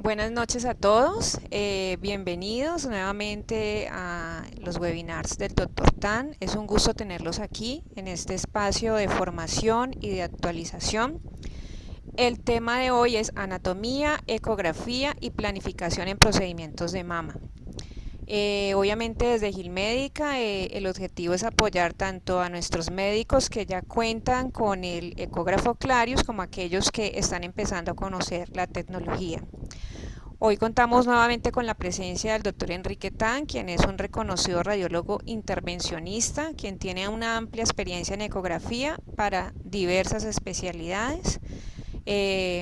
Buenas noches a todos, bienvenidos nuevamente a los webinars del Dr. Tan. Es un gusto tenerlos aquí en este espacio de formación y de actualización. El tema de hoy es anatomía, ecografía y planificación en procedimientos de mama. Obviamente desde Gilmédica el objetivo es apoyar tanto a nuestros médicos que ya cuentan con el ecógrafo Clarius como a aquellos que están empezando a conocer la tecnología. Hoy contamos nuevamente con la presencia del doctor Enrique Tan, quien es un reconocido radiólogo intervencionista, quien tiene una amplia experiencia en ecografía para diversas especialidades.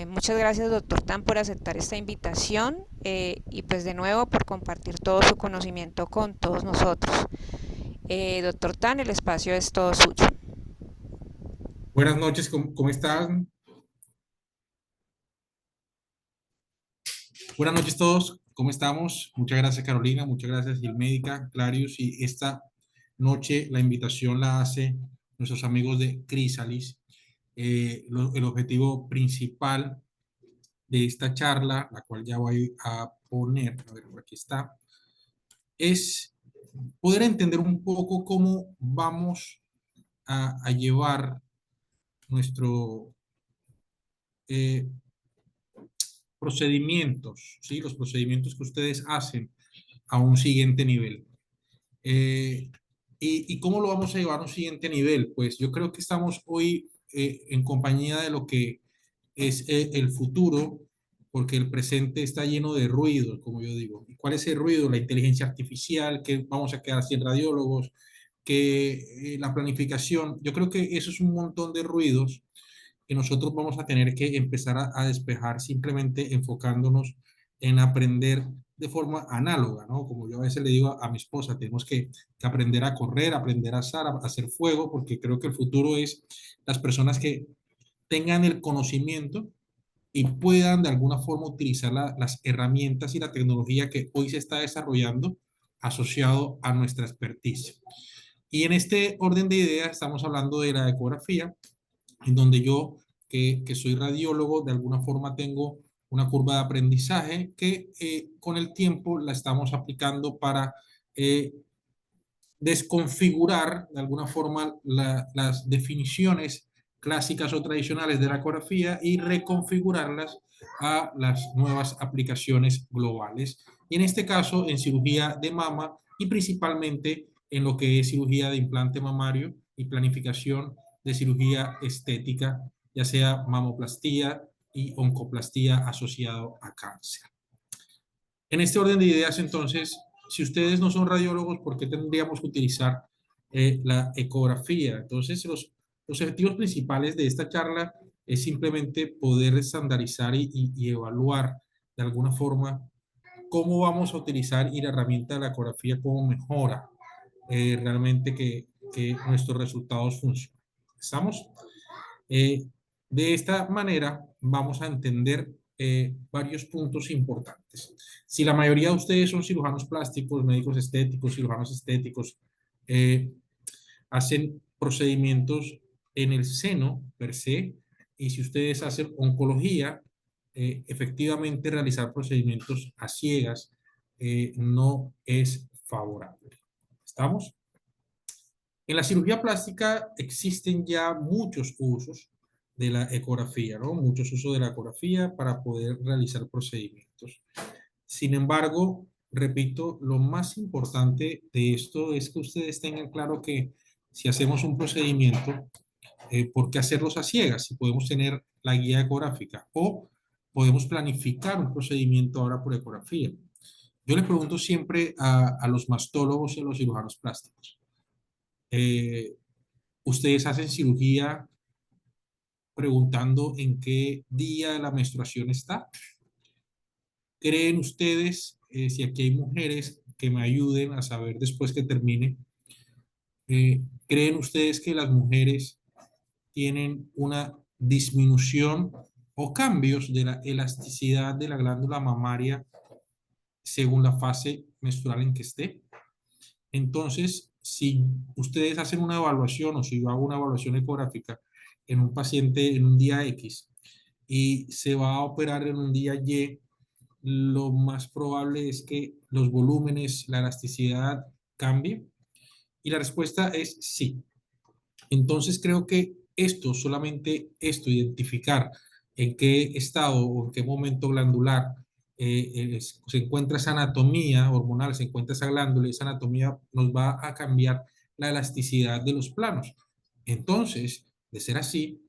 Muchas gracias, doctor Tan, por aceptar esta invitación y pues de nuevo por compartir todo su conocimiento con todos nosotros. Doctor Tan, el espacio es todo suyo. Buenas noches, ¿cómo están? Buenas noches todos, ¿cómo estamos? Muchas gracias Carolina, muchas gracias Gilmédica, Clarius, y esta noche la invitación la hace nuestros amigos de Crisalis. El objetivo principal de esta charla, la cual ya voy a poner, a ver, por aquí está, es poder entender un poco cómo vamos a llevar nuestro eh, procedimientos, ¿sí? Los procedimientos que ustedes hacen a un siguiente nivel. Eh, y cómo lo vamos a llevar a un siguiente nivel? Pues yo creo que estamos hoy en compañía de lo que es el futuro, porque el presente está lleno de ruido, como yo digo. ¿Y cuál es el ruido? La inteligencia artificial, que vamos a quedar sin radiólogos, que la planificación. Yo creo que eso es un montón de ruidos que nosotros vamos a tener que empezar a despejar simplemente enfocándonos en aprender de forma análoga, ¿no? Como yo a veces le digo a mi esposa, tenemos que aprender a correr, aprender a asar, a hacer fuego, porque creo que el futuro es las personas que tengan el conocimiento y puedan de alguna forma utilizar las herramientas y la tecnología que hoy se está desarrollando asociado a nuestra expertise. Y en este orden de ideas estamos hablando de la ecografía, en donde yo, que soy radiólogo, de alguna forma tengo una curva de aprendizaje que con el tiempo la estamos aplicando para eh, desconfigurar de alguna forma las definiciones clásicas o tradicionales de la ecografía y reconfigurarlas a las nuevas aplicaciones globales. Y en este caso, en cirugía de mama y principalmente en lo que es cirugía de implante mamario y planificación de cirugía estética, ya sea mamoplastía y oncoplastía asociado a cáncer. En este orden de ideas, entonces, si ustedes no son radiólogos, ¿por qué tendríamos que utilizar la ecografía? Entonces, los objetivos principales de esta charla es simplemente poder estandarizar y evaluar de alguna forma cómo vamos a utilizar y la herramienta de la ecografía, cómo mejora realmente que nuestros resultados funcionen. ¿Estamos? Eh, de esta manera vamos a entender varios puntos importantes. Si la mayoría de ustedes son cirujanos plásticos, médicos estéticos, cirujanos estéticos, eh, hacen procedimientos en el seno per se, y si ustedes hacen oncología, efectivamente realizar procedimientos a ciegas no es favorable. ¿Estamos? En la cirugía plástica existen ya muchos usos de la ecografía, ¿no? Muchos usos de la ecografía para poder realizar procedimientos. Sin embargo, repito, lo más importante de esto es que ustedes tengan claro que si hacemos un procedimiento, ¿por qué hacerlos a ciegas? Si podemos tener la guía ecográfica o podemos planificar un procedimiento ahora por ecografía. Yo le pregunto siempre a los mastólogos y a los cirujanos plásticos. Eh, Ustedes hacen cirugía preguntando en qué día de la menstruación está. ¿Creen ustedes, si aquí hay mujeres que me ayuden a saber después que termine, creen ustedes que las mujeres tienen una disminución o cambios de la elasticidad de la glándula mamaria según la fase menstrual en que esté? Entonces, si ustedes hacen una evaluación o si yo hago una evaluación ecográfica en un paciente en un día X y se va a operar en un día Y, lo más probable es que los volúmenes, la elasticidad cambie. Y la respuesta es sí. Entonces creo que esto, solamente esto, identificar en qué estado o en qué momento glandular se encuentra esa anatomía hormonal, se encuentra esa glándula y esa anatomía nos va a cambiar la elasticidad de los planos. Entonces, de ser así,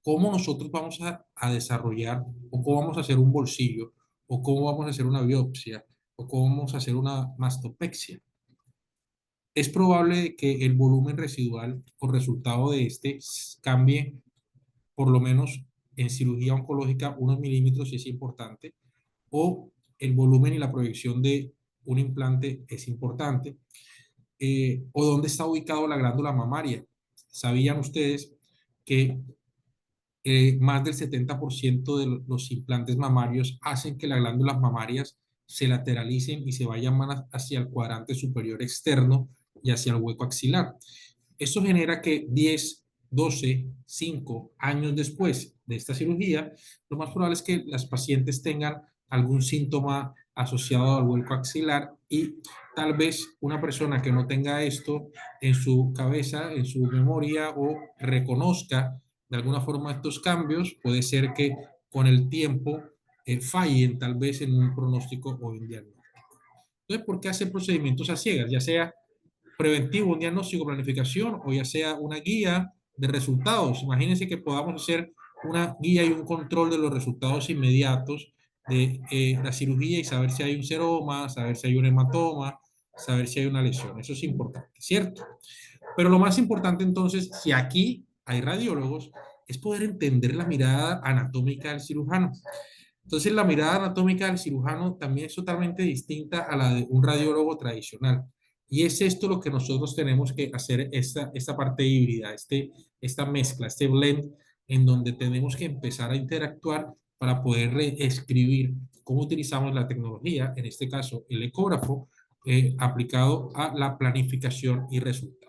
¿cómo nosotros vamos a desarrollar o cómo vamos a hacer un bolsillo o cómo vamos a hacer una biopsia o cómo vamos a hacer una mastopexia? Es probable que el volumen residual o resultado de este cambie por lo menos en cirugía oncológica unos milímetros si es importante, o el volumen y la proyección de un implante es importante, o dónde está ubicado la glándula mamaria. ¿Sabían ustedes que más del 70% de los implantes mamarios hacen que las glándulas mamarias se lateralicen y se vayan más hacia el cuadrante superior externo y hacia el hueco axilar? Esto genera que 10, 12, 5 años después de esta cirugía, lo más probable es que las pacientes tengan algún síntoma asociado al hueco axilar y tal vez una persona que no tenga esto en su cabeza, en su memoria o reconozca de alguna forma estos cambios, puede ser que con el tiempo fallen tal vez en un pronóstico o en diagnóstico. Entonces, ¿por qué hacer procedimientos a ciegas? Ya sea preventivo, un diagnóstico, planificación, o ya sea una guía de resultados. Imagínense que podamos hacer una guía y un control de los resultados inmediatos de la cirugía y saber si hay un seroma, saber si hay un hematoma, saber si hay una lesión. Eso es importante, ¿cierto? Pero lo más importante entonces, si aquí hay radiólogos, es poder entender la mirada anatómica del cirujano. Entonces, la mirada anatómica del cirujano también es totalmente distinta a la de un radiólogo tradicional. Y es esto lo que nosotros tenemos que hacer, esta parte híbrida, esta mezcla, este blend, en donde tenemos que empezar a interactuar para poder reescribir cómo utilizamos la tecnología, en este caso el ecógrafo, aplicado a la planificación y resultados.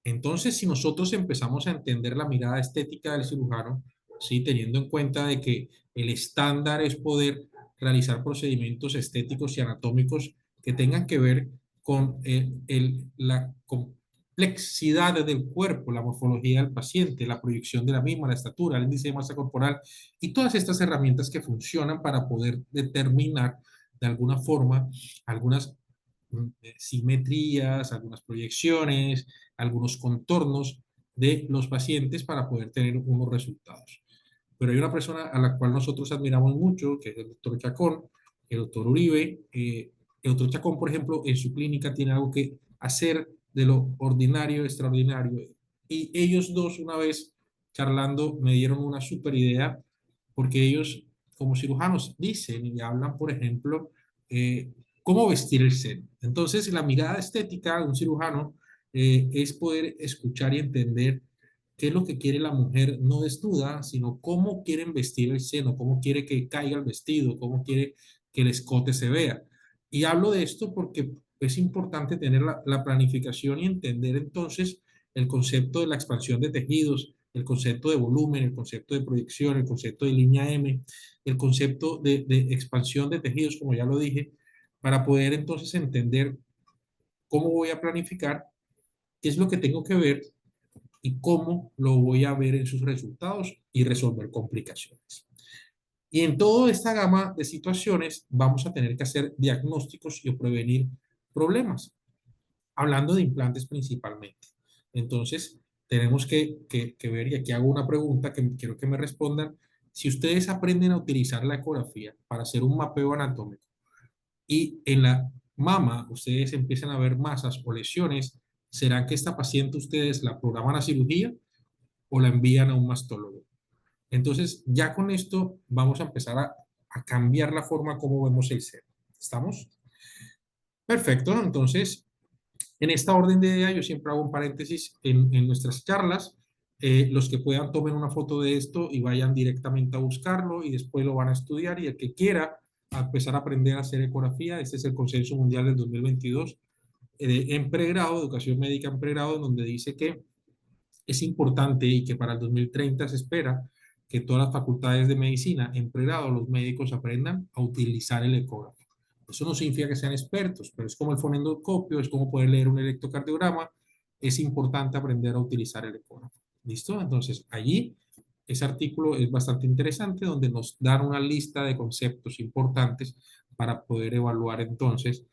Entonces, si nosotros empezamos a entender la mirada estética del cirujano, ¿sí? Teniendo en cuenta de que el estándar es poder realizar procedimientos estéticos y anatómicos que tengan que ver con la complejidad del cuerpo, la morfología del paciente, la proyección de la misma, la estatura, el índice de masa corporal y todas estas herramientas que funcionan para poder determinar de alguna forma algunas simetrías, algunas proyecciones, algunos contornos de los pacientes para poder tener unos resultados. Pero hay una persona a la cual nosotros admiramos mucho, que es el doctor Chacón, el doctor Uribe. El doctor Chacón, por ejemplo, en su clínica tiene algo que hacer de lo ordinario, extraordinario. Y ellos dos, una vez charlando, me dieron una super idea, porque ellos, como cirujanos, dicen y hablan, por ejemplo, cómo vestir el seno. Entonces, la mirada estética de un cirujano es poder escuchar y entender qué es lo que quiere la mujer no desnuda, sino cómo quieren vestir el seno, cómo quiere que caiga el vestido, cómo quiere que el escote se vea. Y hablo de esto porque es importante tener la planificación y entender entonces el concepto de la expansión de tejidos, el concepto de volumen, el concepto de proyección, el concepto de línea M, el concepto de expansión de tejidos, como ya lo dije, para poder entonces entender cómo voy a planificar, qué es lo que tengo que ver y cómo lo voy a ver en sus resultados y resolver complicaciones. Y en toda esta gama de situaciones vamos a tener que hacer diagnósticos y prevenir problemas, hablando de implantes principalmente. Entonces, tenemos que ver, y aquí hago una pregunta que quiero que me respondan, si ustedes aprenden a utilizar la ecografía para hacer un mapeo anatómico y en la mama ustedes empiezan a ver masas o lesiones, ¿será que esta paciente ustedes la programan a cirugía o la envían a un mastólogo? Entonces, ya con esto vamos a empezar a cambiar la forma como vemos el seno. ¿Estamos? Perfecto. Entonces, en esta orden de idea, yo siempre hago un paréntesis en nuestras charlas. Los que puedan tomen una foto de esto y vayan directamente a buscarlo y después lo van a estudiar. Y el que quiera empezar a aprender a hacer ecografía, este es el Consenso Mundial del 2022 en pregrado, educación médica en pregrado, en donde dice que es importante y que para el 2030 se espera que todas las facultades de medicina, en pregrado, los médicos aprendan a utilizar el ecógrafo. Eso no significa que sean expertos, pero es como el fonendoscopio, es como poder leer un electrocardiograma. Es importante aprender a utilizar el ecógrafo. ¿Listo? Entonces, allí, ese artículo es bastante interesante, donde nos dan una lista de conceptos importantes para poder evaluar entonces,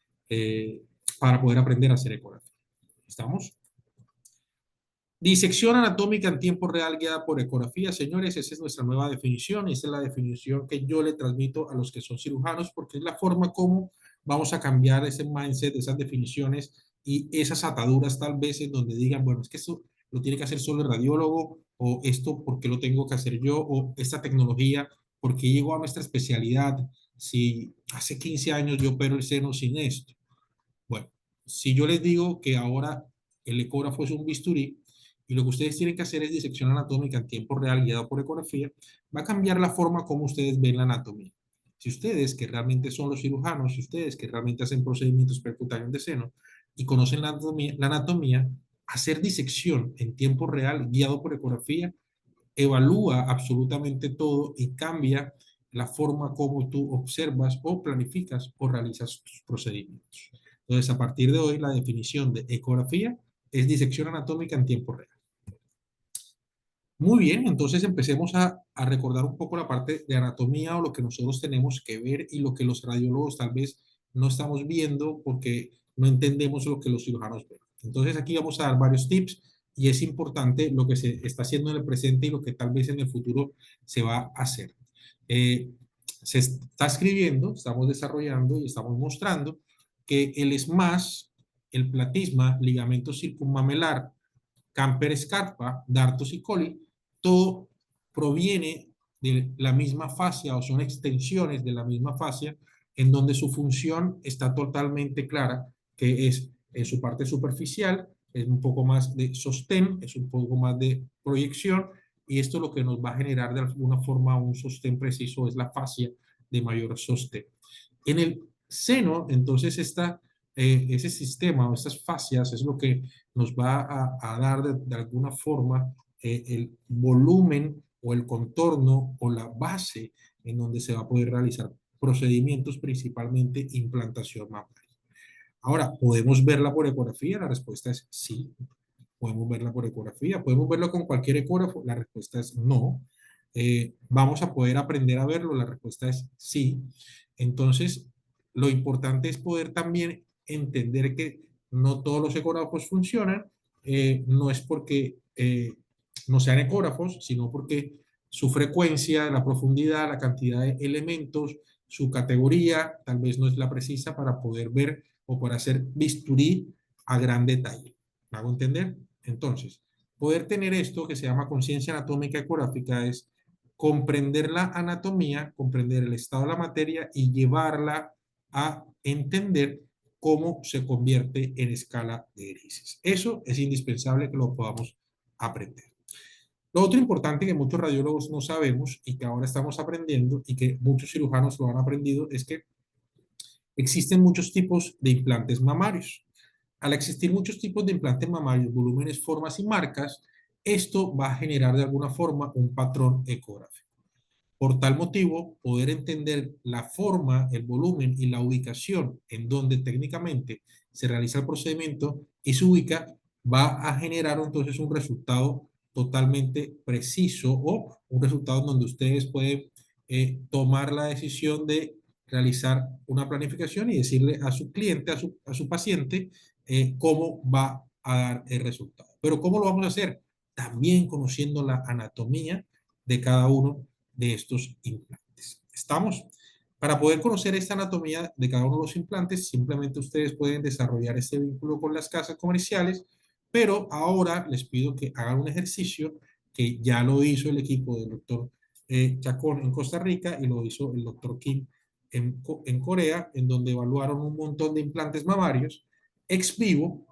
para poder aprender a hacer ecografía. ¿Estamos? Disección anatómica en tiempo real guiada por ecografía. Señores, esa es nuestra nueva definición. Esa es la definición que yo le transmito a los que son cirujanos, porque es la forma como vamos a cambiar ese mindset, esas definiciones y esas ataduras tal vez en donde digan, bueno, es que esto lo tiene que hacer solo el radiólogo, o esto, ¿por qué lo tengo que hacer yo? O esta tecnología, ¿por qué llegó a nuestra especialidad? Si hace 15 años yo opero el seno sin esto. Bueno, si yo les digo que ahora el ecógrafo es un bisturí y lo que ustedes tienen que hacer es disección anatómica en tiempo real guiado por ecografía, va a cambiar la forma como ustedes ven la anatomía. Si ustedes, que realmente son los cirujanos, si ustedes, que realmente hacen procedimientos percutáneos de seno y conocen la anatomía, hacer disección en tiempo real guiado por ecografía evalúa absolutamente todo y cambia la forma como tú observas o planificas o realizas tus procedimientos. Entonces, a partir de hoy, la definición de ecografía es disección anatómica en tiempo real. Muy bien, entonces empecemos a recordar un poco la parte de anatomía o lo que nosotros tenemos que ver y lo que los radiólogos tal vez no estamos viendo porque no entendemos lo que los cirujanos ven. Entonces aquí vamos a dar varios tips y es importante lo que se está haciendo en el presente y lo que tal vez en el futuro se va a hacer. Se está escribiendo, estamos desarrollando y estamos mostrando que el SMAS, el platisma, ligamento circunmamelar, Camper Scarpa, Dartos y Colli, todo proviene de la misma fascia o son extensiones de la misma fascia en donde su función está totalmente clara, que es en su parte superficial, es un poco más de sostén, es un poco más de proyección, y esto lo que nos va a generar de alguna forma un sostén preciso es la fascia de mayor sostén. En el seno, entonces, ese sistema o estas fascias es lo que nos va a dar de alguna forma el volumen o el contorno o la base en donde se va a poder realizar procedimientos, principalmente implantación mamaria. Ahora, ¿podemos verla por ecografía? La respuesta es sí. Podemos verla por ecografía. ¿Podemos verlo con cualquier ecógrafo? La respuesta es no. ¿Vamos a poder aprender a verlo? La respuesta es sí. Entonces, lo importante es poder también entender que no todos los ecógrafos funcionan. No es porque no sean ecógrafos, sino porque su frecuencia, la profundidad, la cantidad de elementos, su categoría, tal vez no es la precisa para poder ver o para hacer bisturí a gran detalle. ¿Me hago entender? Entonces, poder tener esto que se llama conciencia anatómica ecográfica es comprender la anatomía, comprender el estado de la materia y llevarla a entender cómo se convierte en escala de grises. Eso es indispensable que lo podamos aprender. Lo otro importante que muchos radiólogos no sabemos y que ahora estamos aprendiendo y que muchos cirujanos lo han aprendido es que existen muchos tipos de implantes mamarios. Al existir muchos tipos de implantes mamarios, volúmenes, formas y marcas, esto va a generar de alguna forma un patrón ecográfico. Por tal motivo, poder entender la forma, el volumen y la ubicación en donde técnicamente se realiza el procedimiento y se ubica, va a generar entonces un resultado totalmente preciso o un resultado donde ustedes pueden tomar la decisión de realizar una planificación y decirle a su cliente, a su paciente, cómo va a dar el resultado. Pero ¿cómo lo vamos a hacer? También conociendo la anatomía de cada uno de estos implantes. ¿Estamos? Para poder conocer esta anatomía de cada uno de los implantes, simplemente ustedes pueden desarrollar este vínculo con las casas comerciales, pero ahora les pido que hagan un ejercicio que ya lo hizo el equipo del doctor Chacón en Costa Rica y lo hizo el doctor Kim en Corea, en donde evaluaron un montón de implantes mamarios ex vivo,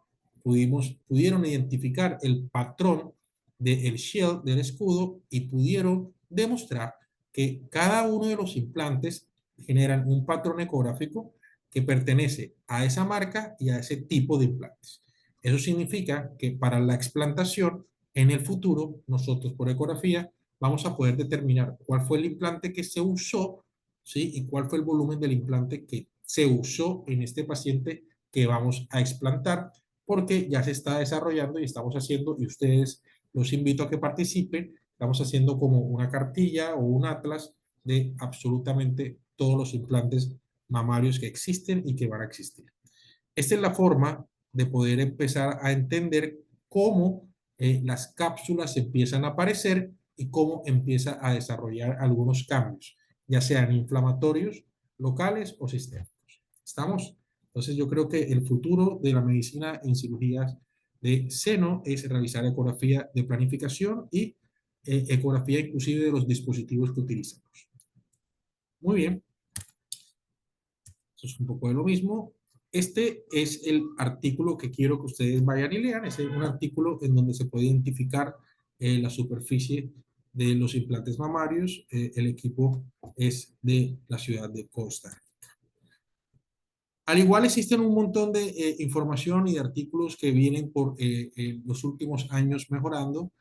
pudieron identificar el patrón del shell, del escudo, y pudieron demostrar que cada uno de los implantes generan un patrón ecográfico que pertenece a esa marca y a ese tipo de implantes. Eso significa que para la explantación, en el futuro, nosotros por ecografía vamos a poder determinar cuál fue el implante que se usó, ¿sí? Y cuál fue el volumen del implante que se usó en este paciente que vamos a explantar, porque ya se está desarrollando y estamos haciendo, y ustedes los invito a que participen, estamos haciendo como una cartilla o un atlas de absolutamente todos los implantes mamarios que existen y que van a existir. Esta es la forma de poder empezar a entender cómo las cápsulas empiezan a aparecer y cómo empieza a desarrollar algunos cambios, ya sean inflamatorios, locales o sistémicos. ¿Estamos? Entonces yo creo que el futuro de la medicina en cirugías de seno es realizar ecografía de planificación y ecografía inclusive de los dispositivos que utilizamos. Muy bien. Eso es un poco de lo mismo. Este es el artículo que quiero que ustedes vayan y lean. Es un artículo en donde se puede identificar la superficie de los implantes mamarios. El equipo es de la ciudad de Costa Rica. Al igual existen un montón de información y de artículos que vienen por los últimos años mejorando.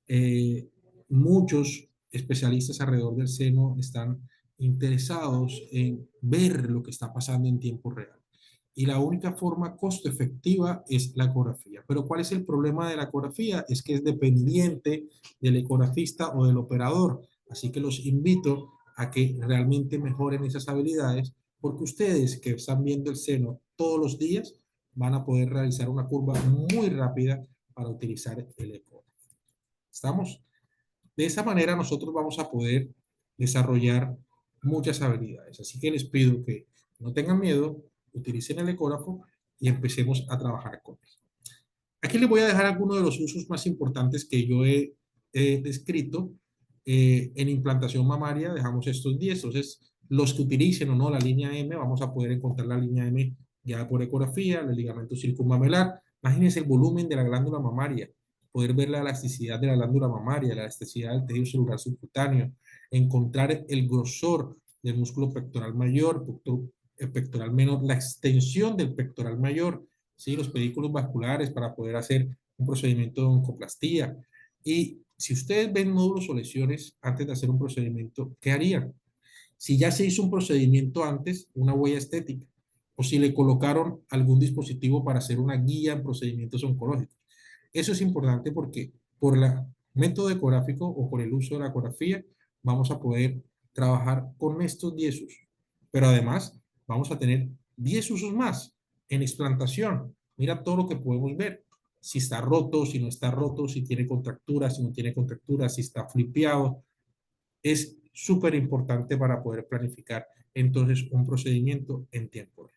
Eh, Muchos especialistas alrededor del seno están interesados en ver lo que está pasando en tiempo real. Y la única forma costo efectiva es la ecografía. Pero ¿cuál es el problema de la ecografía? Es que es dependiente del ecografista o del operador. Así que los invito a que realmente mejoren esas habilidades, porque ustedes que están viendo el seno todos los días van a poder realizar una curva muy rápida para utilizar el ecógrafo. ¿Estamos? De esa manera nosotros vamos a poder desarrollar muchas habilidades. Así que les pido que no tengan miedo, utilicen el ecógrafo y empecemos a trabajar con él. Aquí les voy a dejar algunos de los usos más importantes que yo he descrito. En implantación mamaria dejamos estos 10. Entonces, los que utilicen o no la línea M, vamos a poder encontrar la línea M ya por ecografía, el ligamento circunmamelar. Imagínense el volumen de la glándula mamaria, poder ver la elasticidad de la glándula mamaria, la elasticidad del tejido celular subcutáneo, encontrar el grosor del músculo pectoral mayor, el pectoral menor, la extensión del pectoral mayor, ¿sí? Los pedículos vasculares para poder hacer un procedimiento de oncoplastía. Y si ustedes ven nódulos o lesiones antes de hacer un procedimiento, ¿qué harían? Si ya se hizo un procedimiento antes, una huella estética, o si le colocaron algún dispositivo para hacer una guía en procedimientos oncológicos. Eso es importante porque por el método ecográfico o por el uso de la ecografía vamos a poder trabajar con estos 10 usos. Pero además vamos a tener 10 usos más en explantación. Mira todo lo que podemos ver. Si está roto, si no está roto, si tiene contracturas, si no tiene contracturas, si está flipeado. Es súper importante para poder planificar entonces un procedimiento en tiempo real.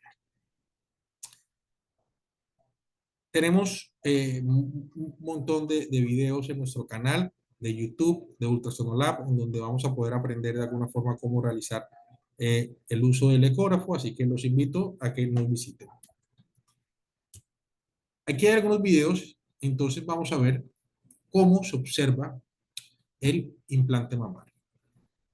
Tenemos un montón de videos en nuestro canal de YouTube de Ultrasonolab, en donde vamos a poder aprender de alguna forma cómo realizar el uso del ecógrafo, así que los invito a que nos visiten. Aquí hay algunos videos, entonces vamos a ver cómo se observa el implante mamario.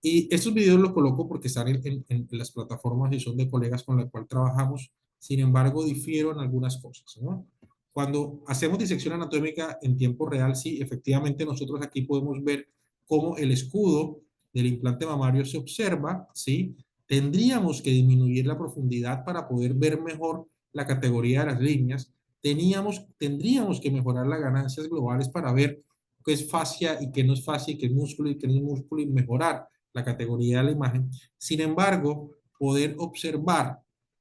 Y estos videos los coloco porque están en las plataformas y son de colegas con los cuales trabajamos. Sin embargo, difiero en algunas cosas, ¿no? Cuando hacemos disección anatómica en tiempo real, sí, efectivamente nosotros aquí podemos ver cómo el escudo del implante mamario se observa, ¿sí? Tendríamos que disminuir la profundidad para poder ver mejor la categoría de las líneas. Tendríamos que mejorar las ganancias globales para ver qué es fascia y qué no es fascia, y qué es músculo y qué no es músculo, y mejorar la categoría de la imagen. Sin embargo, poder observar,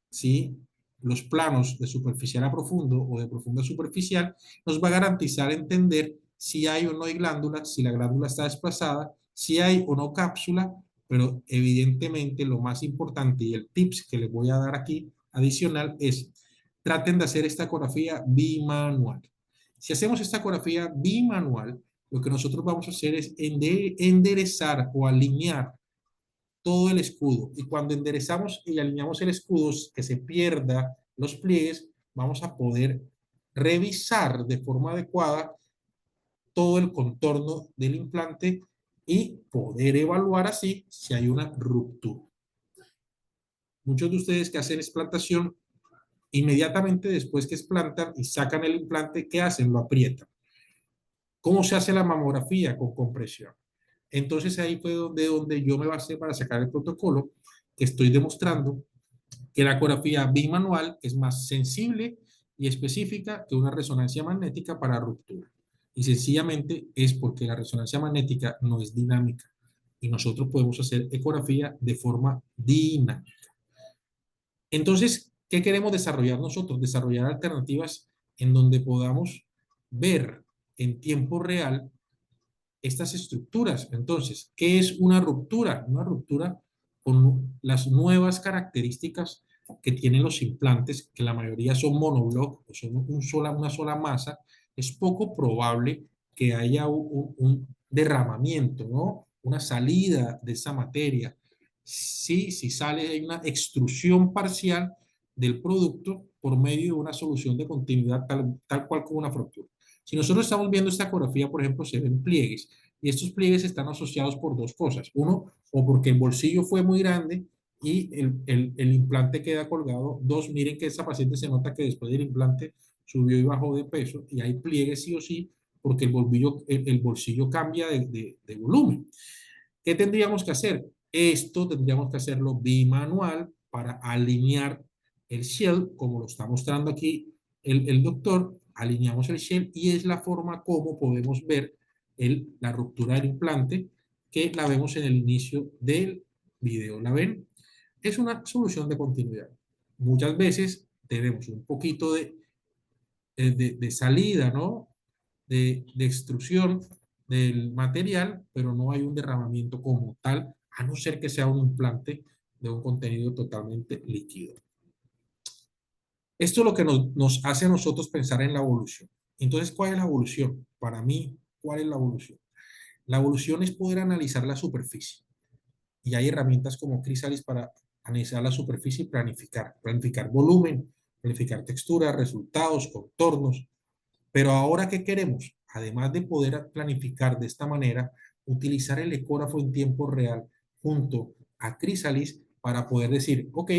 ¿sí?, los planos de superficial a profundo o de profundo a superficial nos va a garantizar entender si hay o no hay glándula, si la glándula está desplazada, si hay o no cápsula, pero evidentemente lo más importante y el tips que les voy a dar aquí adicional es traten de hacer esta ecografía bimanual. Si hacemos esta ecografía bimanual, lo que nosotros vamos a hacer es enderezar o alinear todo el escudo. Y cuando enderezamos y alineamos el escudo, que se pierda los pliegues, vamos a poder revisar de forma adecuada todo el contorno del implante y poder evaluar así si hay una ruptura. Muchos de ustedes que hacen explantación, inmediatamente después que explantan y sacan el implante, ¿qué hacen? Lo aprietan. ¿Cómo se hace la mamografía? Con compresión. Entonces ahí fue donde yo me basé para sacar el protocolo, que estoy demostrando que la ecografía bimanual es más sensible y específica que una resonancia magnética para ruptura. Y sencillamente es porque la resonancia magnética no es dinámica y nosotros podemos hacer ecografía de forma dinámica. Entonces, ¿qué queremos desarrollar nosotros? Desarrollar alternativas en donde podamos ver en tiempo real estas estructuras. Entonces, ¿qué es una ruptura? Una ruptura con las nuevas características que tienen los implantes, que la mayoría son monobloc, o son una sola masa. Es poco probable que haya un derramamiento, ¿no? Una salida de esa materia. Sí, si sale, hay una extrusión parcial del producto por medio de una solución de continuidad tal cual como una fractura. Si nosotros estamos viendo esta ecografía, por ejemplo, se ven pliegues, y estos pliegues están asociados por dos cosas. Uno, o porque el bolsillo fue muy grande y el implante queda colgado. Dos, miren que esta paciente se nota que después del implante subió y bajó de peso, y hay pliegues sí o sí, porque el bolsillo cambia de volumen. ¿Qué tendríamos que hacer? Esto tendríamos que hacerlo bimanual para alinear el shell, como lo está mostrando aquí el doctor. Alineamos el shell y es la forma como podemos ver la ruptura del implante, que la vemos en el inicio del video. ¿La ven? Es una solución de continuidad. Muchas veces tenemos un poquito de salida, ¿no? De extrusión del material, pero no hay un derramamiento como tal, a no ser que sea un implante de un contenido totalmente líquido. Esto es lo que nos hace a nosotros pensar en la evolución. Entonces, ¿cuál es la evolución? Para mí, ¿cuál es la evolución? La evolución es poder analizar la superficie. Y hay herramientas como Chrysalis para analizar la superficie y planificar volumen, planificar textura, resultados, contornos. Pero ahora, ¿qué queremos? Además de poder planificar de esta manera, utilizar el ecógrafo en tiempo real junto a Chrysalis para poder decir, ok,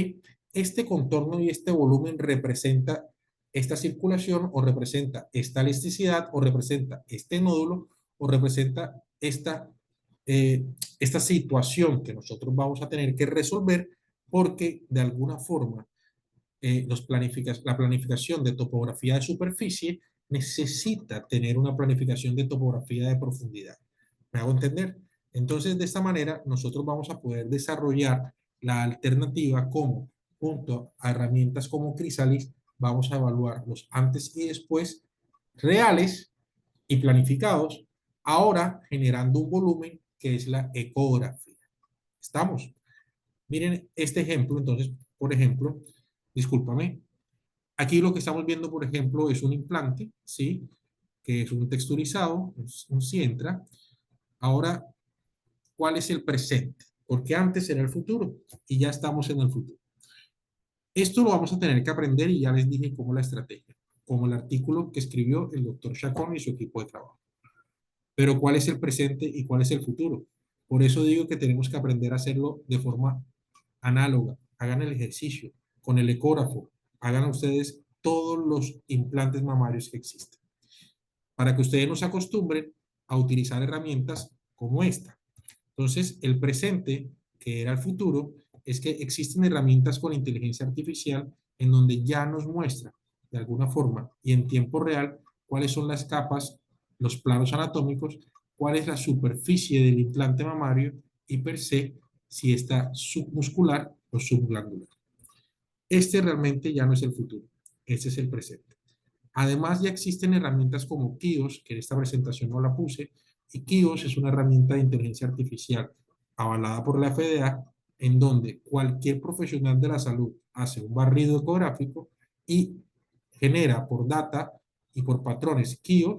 este contorno y este volumen representa esta circulación, o representa esta elasticidad, o representa este nódulo, o representa esta situación que nosotros vamos a tener que resolver, porque de alguna forma la planificación de topografía de superficie necesita tener una planificación de topografía de profundidad. ¿Me hago entender? Entonces, de esta manera, nosotros vamos a poder desarrollar la alternativa como, junto a herramientas como Chrysalis, vamos a evaluar los antes y después reales y planificados, ahora generando un volumen que es la ecografía. ¿Estamos? Miren este ejemplo, entonces, por ejemplo, discúlpame, aquí lo que estamos viendo, por ejemplo, es un implante, ¿sí? Que es un texturizado, un Sientra. Ahora, ¿cuál es el presente? Porque antes era el futuro y ya estamos en el futuro. Esto lo vamos a tener que aprender y ya les dije cómo la estrategia, como el artículo que escribió el doctor Chacón y su equipo de trabajo. Pero ¿cuál es el presente y cuál es el futuro? Por eso digo que tenemos que aprender a hacerlo de forma análoga. Hagan el ejercicio con el ecógrafo. Hagan ustedes todos los implantes mamarios que existen, para que ustedes nos acostumbren a utilizar herramientas como esta. Entonces, el presente, que era el futuro, es que existen herramientas con inteligencia artificial en donde ya nos muestra de alguna forma y en tiempo real cuáles son las capas, los planos anatómicos, cuál es la superficie del implante mamario y per se si está submuscular o subglandular. Este realmente ya no es el futuro, este es el presente. Además, ya existen herramientas como Kios, que en esta presentación no la puse, y Kios es una herramienta de inteligencia artificial avalada por la FDA, en donde cualquier profesional de la salud hace un barrido ecográfico y genera por data y por patrones Kios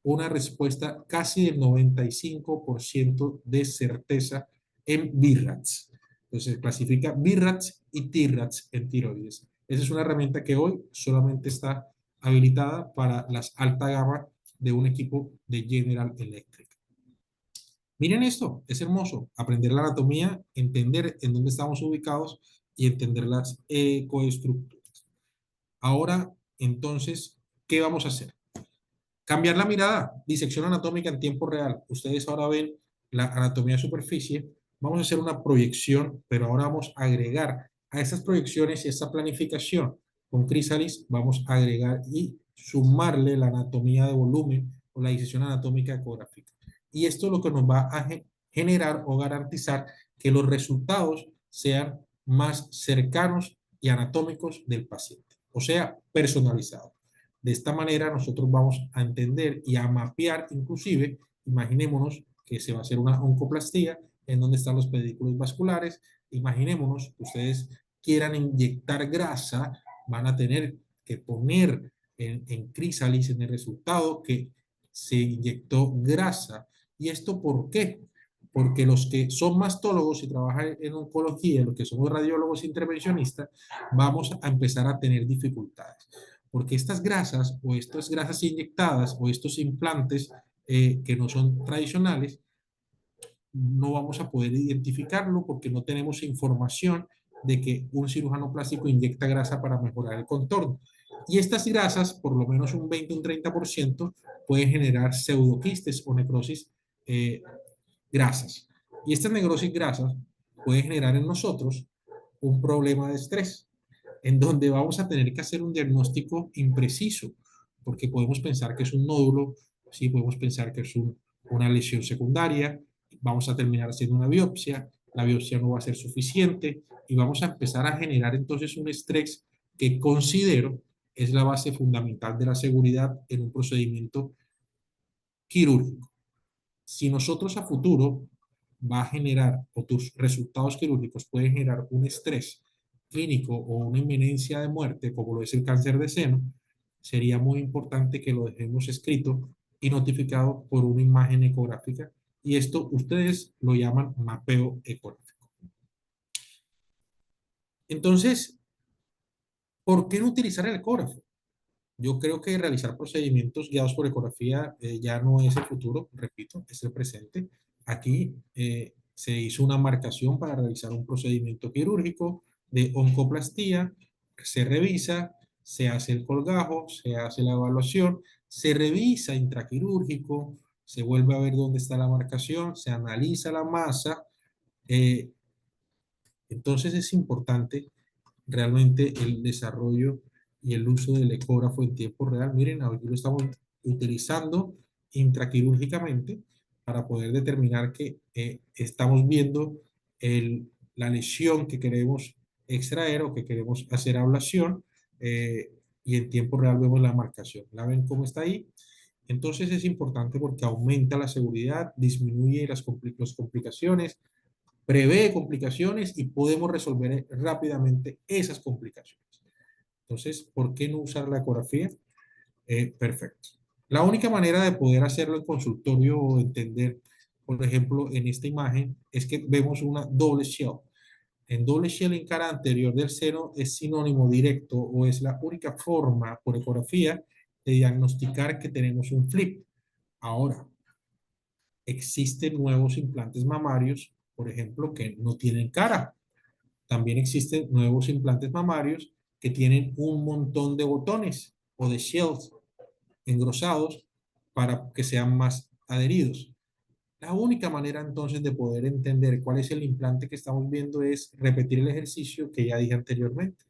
una respuesta casi del 95% de certeza en BIRATS. Entonces, clasifica BIRATS y TIRATS en tiroides. Esa es una herramienta que hoy solamente está habilitada para las alta gama de un equipo de General Electric. Miren esto, es hermoso. Aprender la anatomía, entender en dónde estamos ubicados y entender las ecoestructuras. Ahora, entonces, ¿qué vamos a hacer? Cambiar la mirada, disección anatómica en tiempo real. Ustedes ahora ven la anatomía de superficie, vamos a hacer una proyección, pero ahora vamos a agregar a estas proyecciones y esta planificación con Chrysalis, vamos a agregar y sumarle la anatomía de volumen o la disección anatómica ecográfica. Y esto es lo que nos va a generar o garantizar que los resultados sean más cercanos y anatómicos del paciente, o sea, personalizados. De esta manera nosotros vamos a entender y a mapear, inclusive, imaginémonos que se va a hacer una oncoplastía en donde están los pedículos vasculares. Imaginémonos que ustedes quieran inyectar grasa, van a tener que poner en Chrysalis en el resultado que se inyectó grasa. ¿Y esto por qué? Porque los que son mastólogos y trabajan en oncología, los que somos radiólogos intervencionistas, vamos a empezar a tener dificultades. Porque estas grasas o estas grasas inyectadas o estos implantes que no son tradicionales, no vamos a poder identificarlo porque no tenemos información de que un cirujano plástico inyecta grasa para mejorar el contorno. Y estas grasas, por lo menos un 20 o un 30%, pueden generar pseudoquistes o necrosis grasas. Y estas necrosis grasas pueden generar en nosotros un problema de estrés, en donde vamos a tener que hacer un diagnóstico impreciso, porque podemos pensar que es un nódulo, sí, podemos pensar que es una lesión secundaria, vamos a terminar haciendo una biopsia, la biopsia no va a ser suficiente y vamos a empezar a generar entonces un estrés que considero es la base fundamental de la seguridad en un procedimiento quirúrgico. Si nosotros a futuro va a generar, o tus resultados quirúrgicos pueden generar un estrés clínico o una inminencia de muerte, como lo es el cáncer de seno, sería muy importante que lo dejemos escrito y notificado por una imagen ecográfica. Y esto ustedes lo llaman mapeo ecográfico. Entonces, ¿por qué no utilizar el ecógrafo? Yo creo que realizar procedimientos guiados por ecografía ya no es el futuro, repito, es el presente. Aquí se hizo una marcación para realizar un procedimiento quirúrgico de oncoplastía, se revisa, se hace el colgajo, se hace la evaluación, se revisa intraquirúrgico, se vuelve a ver dónde está la marcación, se analiza la masa. eh, entonces es importante realmente el desarrollo y el uso del ecógrafo en tiempo real. Miren, aquí lo estamos utilizando intraquirúrgicamente para poder determinar que estamos viendo la lesión que queremos extraer o que queremos hacer ablación y en tiempo real vemos la marcación. ¿La ven cómo está ahí? Entonces es importante porque aumenta la seguridad, disminuye las complicaciones, prevé complicaciones y podemos resolver rápidamente esas complicaciones. Entonces, ¿por qué no usar la ecografía? Perfecto. La única manera de poder hacerlo en consultorio o entender, por ejemplo, en esta imagen, es que vemos una doble shell. En doble shell en cara anterior del seno es sinónimo directo o es la única forma por ecografía de diagnosticar que tenemos un flip. Ahora, existen nuevos implantes mamarios, por ejemplo, que no tienen cara. También existen nuevos implantes mamarios que tienen un montón de botones o de shells engrosados para que sean más adheridos. La única manera entonces de poder entender cuál es el implante que estamos viendo es repetir el ejercicio que ya dije anteriormente.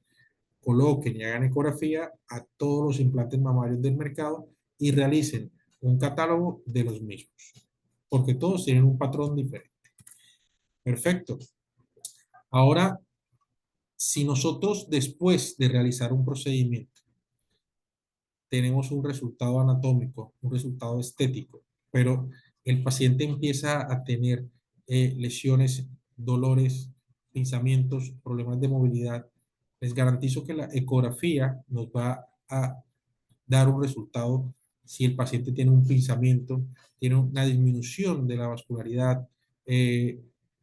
Coloquen y hagan ecografía a todos los implantes mamarios del mercado y realicen un catálogo de los mismos, porque todos tienen un patrón diferente. Perfecto. Ahora, si nosotros después de realizar un procedimiento tenemos un resultado anatómico, un resultado estético, pero el paciente empieza a tener lesiones, dolores, pinzamientos, problemas de movilidad, les garantizo que la ecografía nos va a dar un resultado si el paciente tiene un pinzamiento, tiene una disminución de la vascularidad,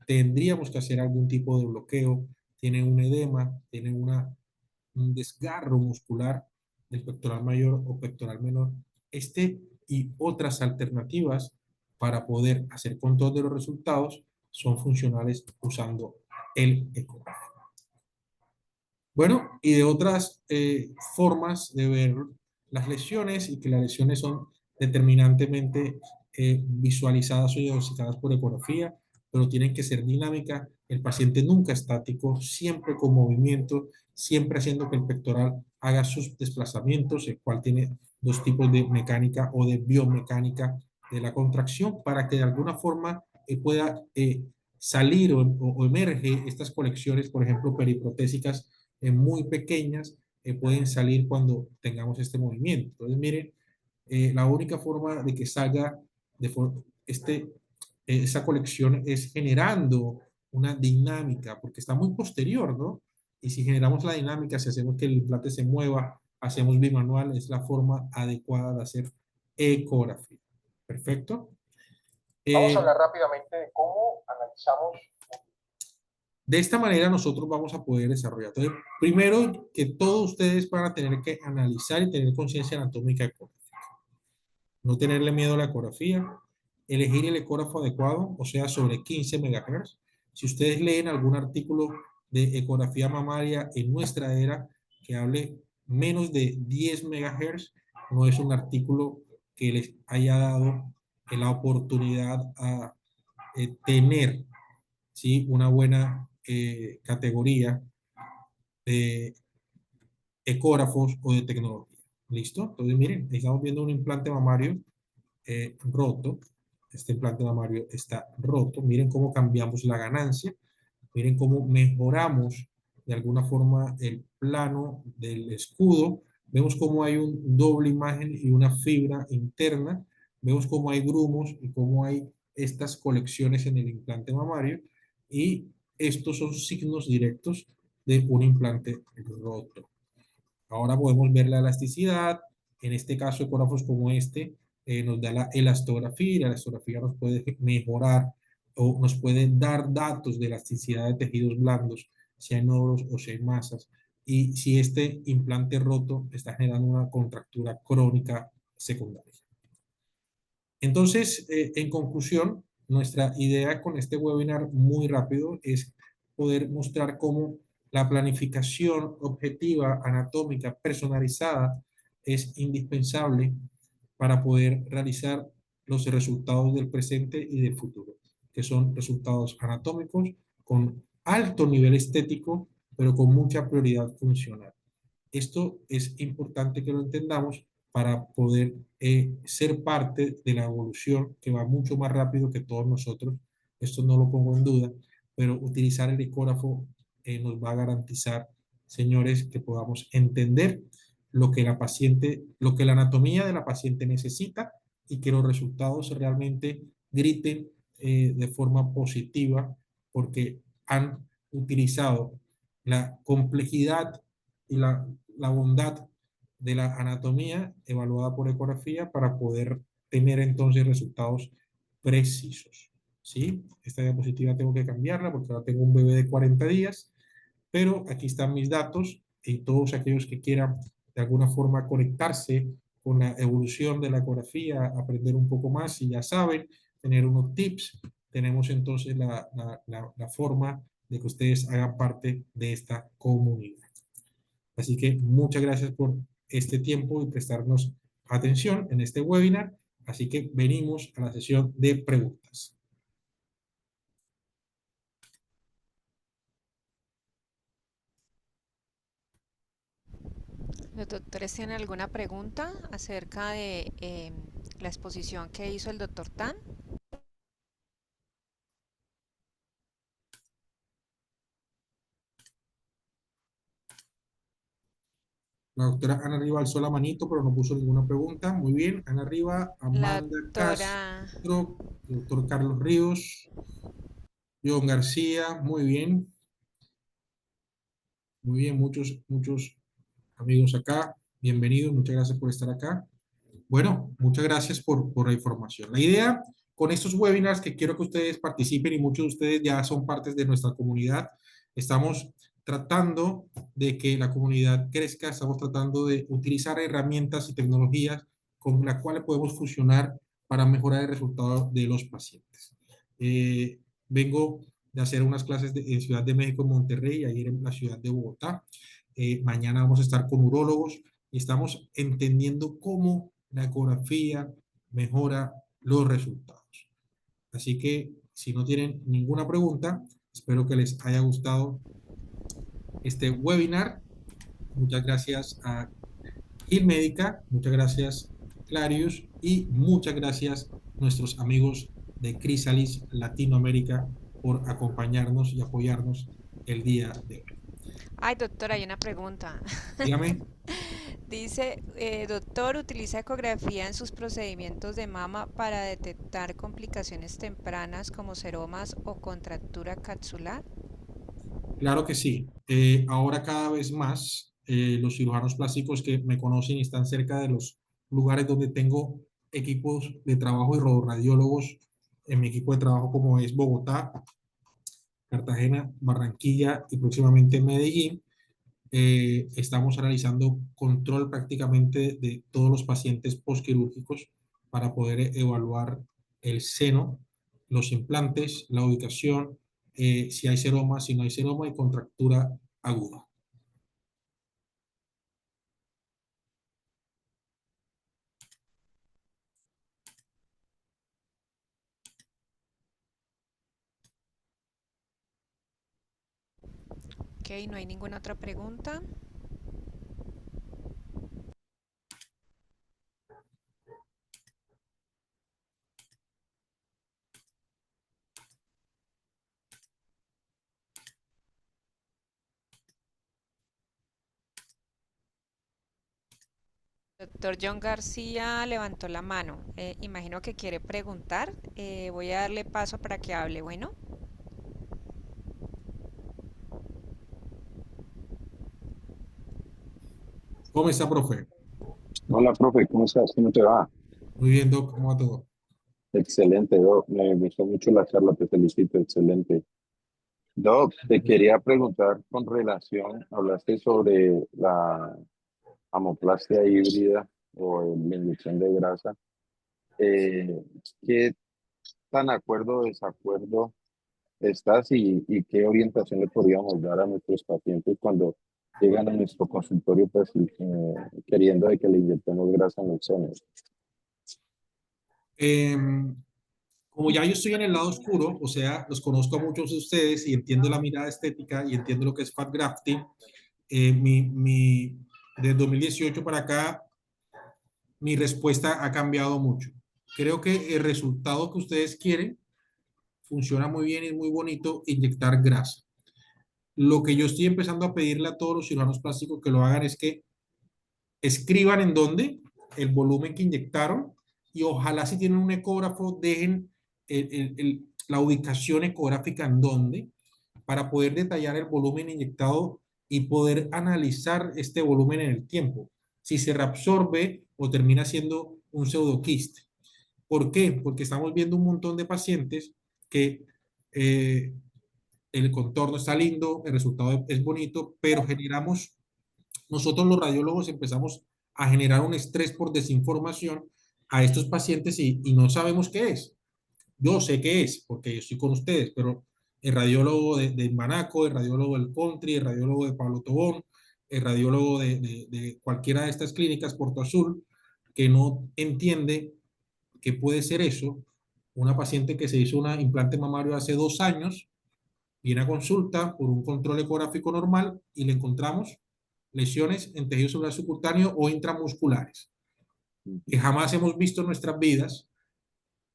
tendríamos que hacer algún tipo de bloqueo, tiene un edema, tiene un desgarro muscular del pectoral mayor o pectoral menor. Este y otras alternativas para poder hacer control de los resultados son funcionales usando el ecografo. Bueno, y de otras formas de ver las lesiones y que las lesiones son determinantemente visualizadas o diagnosticadas por ecografía, pero tienen que ser dinámicas. El paciente nunca estático, siempre con movimiento, siempre haciendo que el pectoral haga sus desplazamientos, el cual tiene dos tipos de mecánica o de biomecánica de la contracción para que de alguna forma pueda salir o emerge estas colecciones, por ejemplo, periprotésicas muy pequeñas, pueden salir cuando tengamos este movimiento. Entonces, miren, la única forma de que salga este, esa colección es generando una dinámica, porque está muy posterior, ¿no? Y si generamos la dinámica, si hacemos que el implante se mueva, hacemos bimanual, es la forma adecuada de hacer ecografía. ¿Perfecto? Vamos a hablar rápidamente de cómo analizamos. De esta manera nosotros vamos a poder desarrollar. Entonces, primero que todos ustedes van a tener que analizar y tener conciencia anatómica ecográfica. No tenerle miedo a la ecografía, elegir el ecógrafo adecuado, o sea, sobre 15 MHz. Si ustedes leen algún artículo de ecografía mamaria en nuestra era que hable menos de 10 MHz, no es un artículo que les haya dado la oportunidad a tener, ¿sí?, una buena categoría de ecógrafos o de tecnología. ¿Listo? Entonces, miren, estamos viendo un implante mamario roto. Este implante mamario está roto. Miren cómo cambiamos la ganancia. Miren cómo mejoramos de alguna forma el plano del escudo. Vemos cómo hay un doble imagen y una fibra interna. Vemos cómo hay grumos y cómo hay estas colecciones en el implante mamario. Y estos son signos directos de un implante roto. Ahora podemos ver la elasticidad. En este caso, ecógrafos como este nos da la elastografía, y la elastografía nos puede mejorar o nos puede dar datos de elasticidad de tejidos blandos, si hay nódulos o si hay masas, y si este implante roto está generando una contractura crónica secundaria. Entonces, en conclusión, nuestra idea con este webinar muy rápido es poder mostrar cómo la planificación objetiva, anatómica, personalizada es indispensable para poder realizar los resultados del presente y del futuro, que son resultados anatómicos con alto nivel estético, pero con mucha prioridad funcional. Esto es importante que lo entendamos para poder ser parte de la evolución que va mucho más rápido que todos nosotros. Esto no lo pongo en duda, pero utilizar el ecógrafo nos va a garantizar, señores, que podamos entender lo que la paciente, lo que la anatomía de la paciente necesita y que los resultados realmente griten de forma positiva porque han utilizado la complejidad y la bondad de la anatomía evaluada por ecografía para poder tener entonces resultados precisos. ¿Sí? Esta diapositiva tengo que cambiarla porque ahora tengo un bebé de 40 días, pero aquí están mis datos y todos aquellos que quieran de alguna forma conectarse con la evolución de la ecografía, aprender un poco más, y ya saben, tener unos tips, tenemos entonces la forma de que ustedes hagan parte de esta comunidad. Así que muchas gracias por este tiempo y prestarnos atención en este webinar. Así que venimos a la sesión de preguntas. ¿Los doctores tienen alguna pregunta acerca de la exposición que hizo el doctor Tan? La doctora Ana Riva alzó la manito, pero no puso ninguna pregunta. Muy bien, Ana Riva, La Amanda doctora Castro, doctor Carlos Ríos, John García, muy bien. Muy bien, muchos amigos acá. Bienvenidos, muchas gracias por estar acá. Bueno, muchas gracias por la información. La idea con estos webinars que quiero que ustedes participen y muchos de ustedes ya son partes de nuestra comunidad, estamos tratando de que la comunidad crezca, estamos tratando de utilizar herramientas y tecnologías con las cuales podemos fusionar para mejorar el resultado de los pacientes. Vengo de hacer unas clases en Ciudad de México, en Monterrey, y ayer en la ciudad de Bogotá. Mañana vamos a estar con urólogos y estamos entendiendo cómo la ecografía mejora los resultados. Así que si no tienen ninguna pregunta, espero que les haya gustado este webinar. Muchas gracias a Gil Médica, muchas gracias Clarius y muchas gracias nuestros amigos de Crisalis Latinoamérica por acompañarnos y apoyarnos el día de hoy. Ay, doctor, hay una pregunta. Dígame. Dice, doctor, ¿utiliza ecografía en sus procedimientos de mama para detectar complicaciones tempranas como seromas o contractura capsular? Claro que sí. Ahora cada vez más los cirujanos plásticos que me conocen y están cerca de los lugares donde tengo equipos de trabajo y radiólogos en mi equipo de trabajo como es Bogotá, Cartagena, Barranquilla y próximamente Medellín. Estamos realizando control prácticamente de todos los pacientes postquirúrgicos para poder evaluar el seno, los implantes, la ubicación, si hay seroma, si no hay seroma y contractura aguda. Ok, no hay ninguna otra pregunta. Doctor John García levantó la mano. Imagino que quiere preguntar. Voy a darle paso para que hable. Bueno, ¿Cómo está, profe? Hola, profe, ¿cómo estás? ¿Cómo te va? Muy bien, Doc, ¿cómo va todo? Excelente, Doc. Me gustó mucho la charla, te felicito, excelente. Doc, te quería preguntar con relación, hablaste sobre la amoplastia híbrida o la inyección de grasa. Eh, ¿Qué tan acuerdo o desacuerdo estás y qué orientación le podríamos dar a nuestros pacientes cuando llegan a nuestro consultorio pues, queriendo de que le inyectemos grasa en los senos? Como ya yo estoy en el lado oscuro, o sea, los conozco a muchos de ustedes y entiendo la mirada estética y entiendo lo que es fat grafting, de 2018 para acá, mi respuesta ha cambiado mucho. Creo que el resultado que ustedes quieren funciona muy bien y es muy bonito inyectar grasa. Lo que yo estoy empezando a pedirle a todos los cirujanos plásticos que lo hagan es que escriban en dónde, el volumen que inyectaron y ojalá si tienen un ecógrafo dejen la ubicación ecográfica en dónde para poder detallar el volumen inyectado y poder analizar este volumen en el tiempo. Si se reabsorbe o termina siendo un pseudoquiste. ¿Por qué? Porque estamos viendo un montón de pacientes que eh, el contorno está lindo, el resultado es bonito, pero generamos, nosotros los radiólogos empezamos a generar un estrés por desinformación a estos pacientes y no sabemos qué es. Yo sé qué es, porque yo estoy con ustedes, pero el radiólogo de Manaco, el radiólogo del Country, el radiólogo de Pablo Tobón, el radiólogo de cualquiera de estas clínicas, Puerto Azul, que no entiende qué puede ser eso. Una paciente que se hizo un implante mamario hace 2 años, viene a consulta por un control ecográfico normal y le encontramos lesiones en tejido celular subcutáneo o intramusculares que jamás hemos visto en nuestras vidas.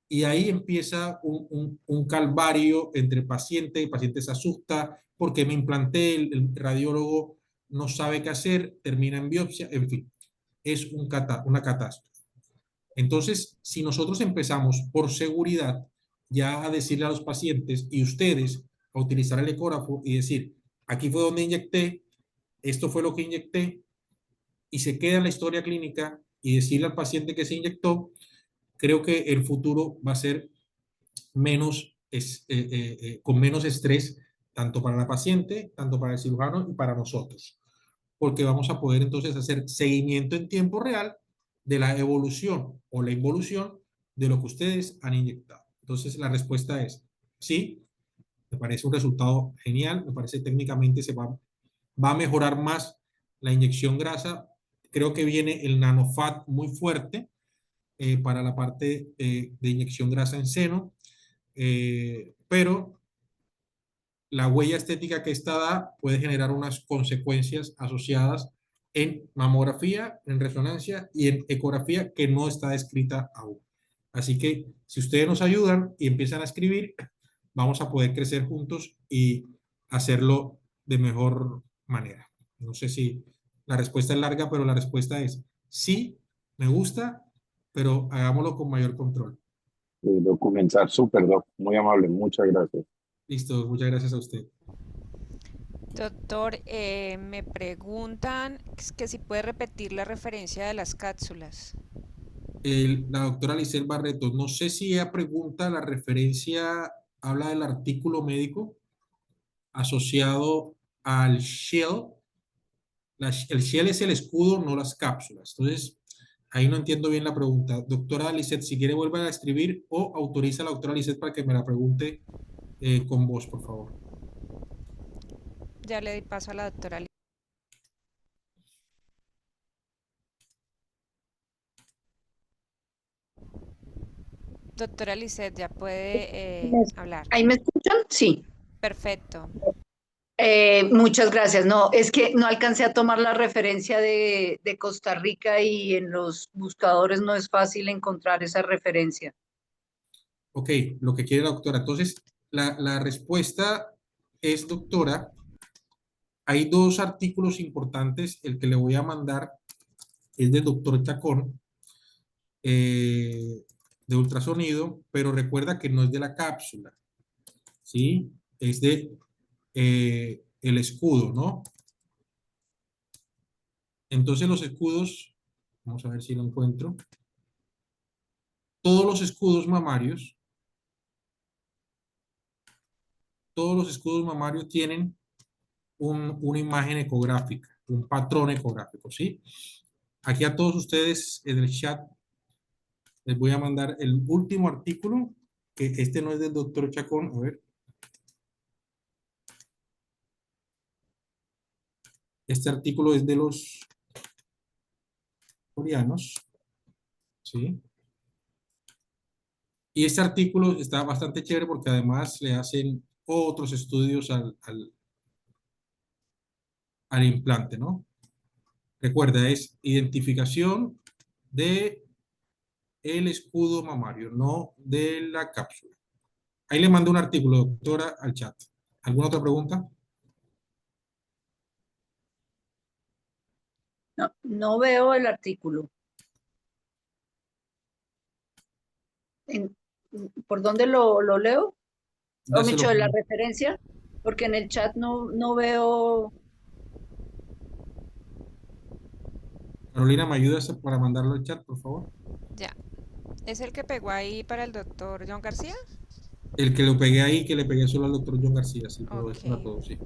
Y ahí empieza un calvario entre paciente, el paciente se asusta porque me implanté, el radiólogo no sabe qué hacer, termina en biopsia, en fin, es una catástrofe. Entonces, si nosotros empezamos por seguridad ya a decirle a los pacientes y ustedes a utilizar el ecógrafo y decir, aquí fue donde inyecté, esto fue lo que inyecté, y se queda en la historia clínica y decirle al paciente que se inyectó, creo que el futuro va a ser con menos estrés, tanto para la paciente, tanto para el cirujano y para nosotros, porque vamos a poder entonces hacer seguimiento en tiempo real de la evolución o la involución de lo que ustedes han inyectado. Entonces la respuesta es sí, me parece un resultado genial, me parece técnicamente va a mejorar más la inyección grasa, creo que viene el nanofat muy fuerte, para la parte de inyección grasa en seno, pero la huella estética que esta da puede generar unas consecuencias asociadas en mamografía, en resonancia y en ecografía que no está descrita aún. Así que si ustedes nos ayudan y empiezan a escribir, vamos a poder crecer juntos y hacerlo de mejor manera. No sé si la respuesta es larga, pero la respuesta es sí, me gusta, pero hagámoslo con mayor control. Documentar, súper, doc. Muy amable, muchas gracias. Listo, muchas gracias a usted. Doctor, me preguntan que si puede repetir la referencia de las cápsulas. La doctora Lisset Barreto, no sé si ella pregunta, la referencia habla del artículo médico asociado al Shell. El Shell es el escudo, no las cápsulas. Entonces, ahí no entiendo bien la pregunta. Doctora Lisset, si quiere vuelva a escribir o autoriza a la doctora Lisset para que me la pregunte con voz, por favor. Ya le doy paso a la doctora. Doctora Lisset, ya puede hablar. ¿Ahí me escuchan? Sí. Perfecto. Muchas gracias. No, es que no alcancé a tomar la referencia de Costa Rica y en los buscadores no es fácil encontrar esa referencia. Ok, lo que quiere la doctora. Entonces, la respuesta es, doctora, hay dos artículos importantes. El que le voy a mandar es del doctor Chacón, de ultrasonido, pero recuerda que no es de la cápsula, ¿sí? Es de el escudo, ¿no? Entonces los escudos, vamos a ver si lo encuentro. Todos los escudos mamarios tienen una imagen ecográfica, un patrón ecográfico, ¿sí? Aquí a todos ustedes en el chat les voy a mandar el último artículo, que este no es del doctor Chacón, a ver. Este artículo es de los coreanos, ¿sí? Y este artículo está bastante chévere porque además le hacen otros estudios al implante, ¿no? Recuerda, es identificación de el escudo mamario, no de la cápsula. Ahí le mando un artículo, doctora, al chat. ¿Alguna otra pregunta? No, no veo el artículo. En- ¿Por dónde lo leo? Ya ¿O me se lo echó la pongo. referencia? Porque en el chat no veo. Carolina, ¿me ayudas para mandarlo al chat, por favor? Ya. ¿Es el que pegó ahí para el doctor John García? El que lo pegué ahí, que le pegué solo al doctor John García, sí, pero es Ok. para todos, sí.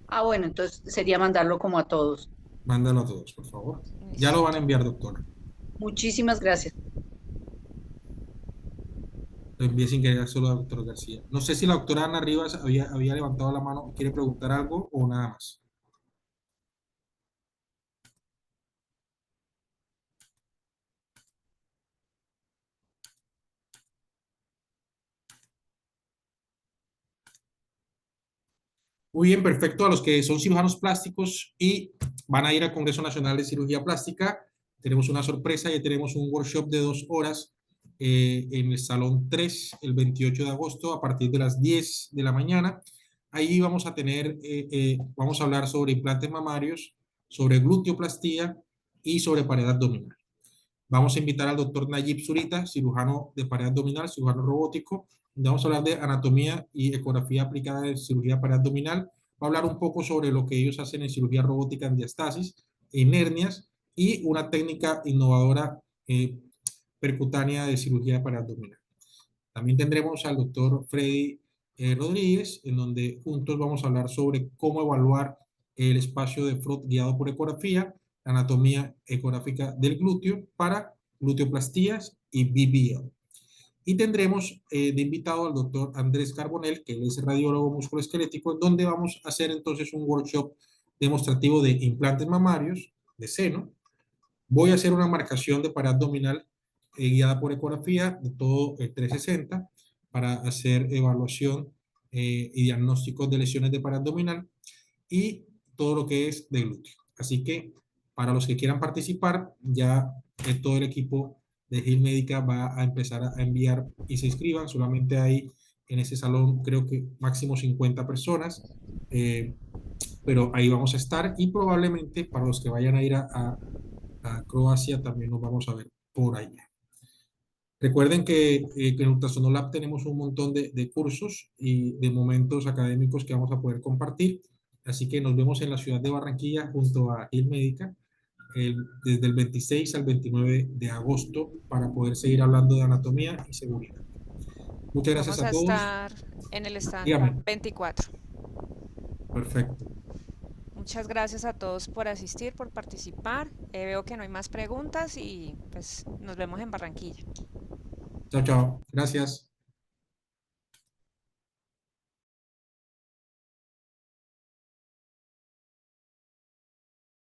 Ah, bueno, entonces sería mandarlo como a todos. Mándalo a todos, por favor. Ya lo van a Listo. enviar, doctora. Muchísimas gracias. Lo envié sin querer solo al doctor García. No sé si la doctora Ana Rivas había levantado la mano y quiere preguntar algo o nada más. Muy bien, perfecto. A los que son cirujanos plásticos y van a ir al Congreso Nacional de Cirugía Plástica, tenemos una sorpresa. Ya tenemos un workshop de 2 horas en el Salón 3 el 28 de agosto a partir de las 10 de la mañana. Ahí vamos a tener, vamos a hablar sobre implantes mamarios, sobre gluteoplastía y sobre pared abdominal. Vamos a invitar al doctor Nayib Zurita, cirujano de pared abdominal, cirujano robótico, donde vamos a hablar de anatomía y ecografía aplicada de cirugía pared abdominal. Va a hablar un poco sobre lo que ellos hacen en cirugía robótica en diastasis, en hernias y una técnica innovadora percutánea de cirugía pared abdominal. También tendremos al doctor Freddy Rodríguez, en donde juntos vamos a hablar sobre cómo evaluar el espacio de Frot guiado por ecografía, anatomía ecográfica del glúteo para gluteoplastías y BBL. Y tendremos de invitado al doctor Andrés Carbonell, que él es radiólogo musculoesquelético, en donde vamos a hacer entonces un workshop demostrativo de implantes mamarios, de seno. Voy a hacer una marcación de pared abdominal guiada por ecografía de todo el 360 para hacer evaluación y diagnósticos de lesiones de pared abdominal y todo lo que es de glúteo. Así que para los que quieran participar, ya todo el equipo de Hill Médica va a empezar a enviar y se inscriban. Solamente hay en ese salón, creo que máximo 50 personas, pero ahí vamos a estar y probablemente para los que vayan a ir a Croacia también nos vamos a ver por allá. Recuerden que en Ultrasonolab tenemos un montón de cursos y de momentos académicos que vamos a poder compartir. Así que nos vemos en la ciudad de Barranquilla junto a Hill Médica desde el 26 al 29 de agosto para poder seguir hablando de anatomía y seguridad. Muchas gracias Vamos a a todos. estar en el stand Dígame. 24. Perfecto. Muchas gracias a todos por asistir, por participar. Veo que no hay más preguntas y pues nos vemos en Barranquilla. Chao, chao. Gracias.